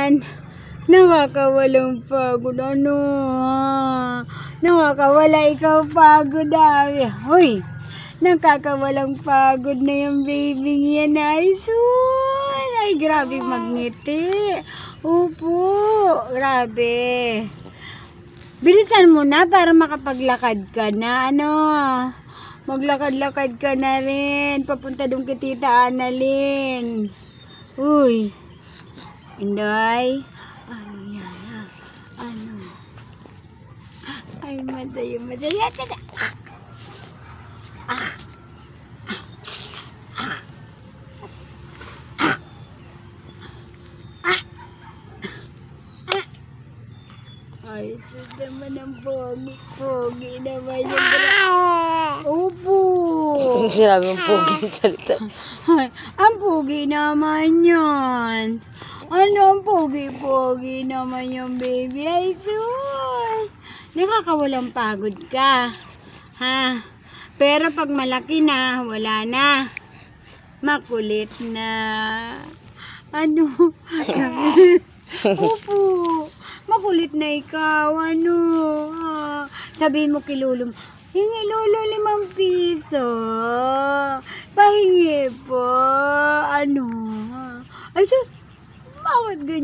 naman. Nakakawalang pagod. Ano? Nakakawala ikaw pagod. Hoy! Nakakawalang pagod na yung baby yan. Ay, sus! Ay, grabe magngiti. Upo. Grabe. Bilisan mo na para makapaglakad ka na. Ano? Maglakad-lakad ka na rin. Papunta doon kay Tita Annalyn. Uy. Inday. Ano yan? Ano? Ay, madaya. Ay, ito naman ang pogi. Pogi naman yung upo. Sinabi mong pogi yung salita. Ay, ang pogi naman yun. Ano ang pogi-pogi naman yung baby? Ay, sus. Nakakawalang pagod ka. Ha? Pero pag malaki na, wala na. Makulit na. Ano? Upo. Makulit na ikaw. Ano? Sabihin mo kay Lolo, hingi Lolo 5 piso. Pahingi po. Ano? Ay, sus. Bakit ganyan?